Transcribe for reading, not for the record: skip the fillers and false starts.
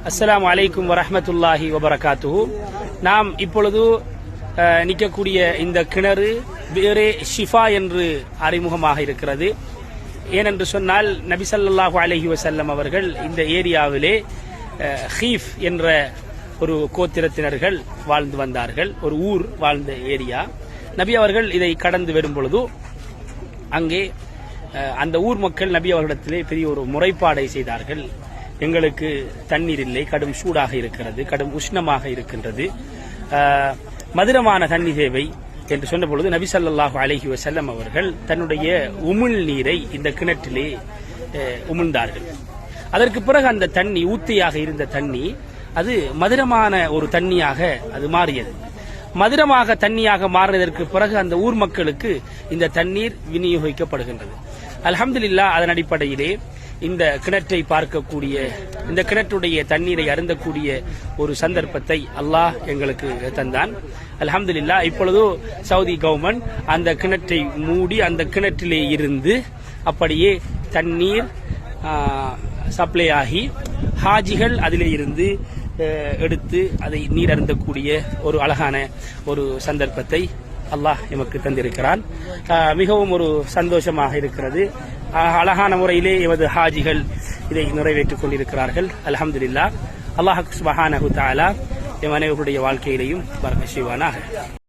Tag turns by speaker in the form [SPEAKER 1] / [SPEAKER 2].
[SPEAKER 1] அஸ்ஸலாமு அலைக்கும் வரஹ்மத்துல்லாஹி வபரகாத்துஹு. நாம் இப்பொழுது நிற்கக்கூடிய இந்த கிணறு வேறே ஷிஃபா என்று அறிமுகமாக இருக்கிறது. ஏனென்று சொன்னால் நபி ஸல்லல்லாஹு அலைஹி வஸல்லம் அவர்கள் இந்த ஏரியாவிலே ஹீஃப் என்ற ஒரு கோத்திரத்தினர்கள் வாழ்ந்து வந்தார்கள். ஒரு ஊர் வாழ்ந்த ஏரியா. நபி அவர்கள் இதை கடந்து வரும் பொழுது அங்கே அந்த ஊர் மக்கள் நபி அவர்களிடத்திலே பெரிய ஒரு முறைப்பாடை செய்தார்கள். எங்களுக்கு தண்ணீர் இல்லை, கடும் சூடாக இருக்கிறது, கடும் உஷ்ணமாக இருக்கின்றது, மதுரமான தண்ணி தேவை என்று சொன்ன பொழுது நபி ஸல்லல்லாஹு அலைஹி வஸல்லம் அவர்கள் தன்னுடைய உமிழ் நீரை இந்த கிணற்றிலே உமிழ்ந்தார்கள். அதற்கு பிறகு அந்த தண்ணி ஊத்தியாக இருந்த தண்ணி அது மதுரமான ஒரு தண்ணியாக அது மாறியது. மதுரமாக தண்ணியாக மாறியதற்கு பிறகு அந்த ஊர் மக்களுக்கு இந்த தண்ணீர் விநியோகிக்கப்படுகின்றது. அல்ஹம்துலில்லாஹ், அதன் அடிப்படையிலே இந்த கிணற்றை பார்க்கக்கூடிய, இந்த கிணற்றுடைய தண்ணீரை அருந்தக்கூடிய ஒரு சந்தர்ப்பத்தை அல்லாஹ் எங்களுக்கு தந்தான். அல்ஹம்துலில்லாஹ், இப்பொழுது சவுதி கவர்மெண்ட் அந்த கிணற்றை மூடி அந்த கிணற்றிலே இருந்து அப்படியே தண்ணீர் சப்ளை ஆகி ஹாஜிகள் அதிலே இருந்து எடுத்து அதை நீர் அருந்தக்கூடிய ஒரு அழகான ஒரு சந்தர்ப்பத்தை அல்லாஹ் எமக்கு தந்திருக்கிறான். மிகவும் ஒரு சந்தோஷமாக இருக்கிறது. அழகான முறையிலே எமது ஹாஜிகள் இதை நிறைவேற்றிக் கொண்டிருக்கிறார்கள். அல்ஹம்துலில்லாஹ். அல்லாஹ் சுப்ஹானஹு தஆலா எம் அனைவருடைய வாழ்க்கையிலையும் பரக்கத் செய்வானாக.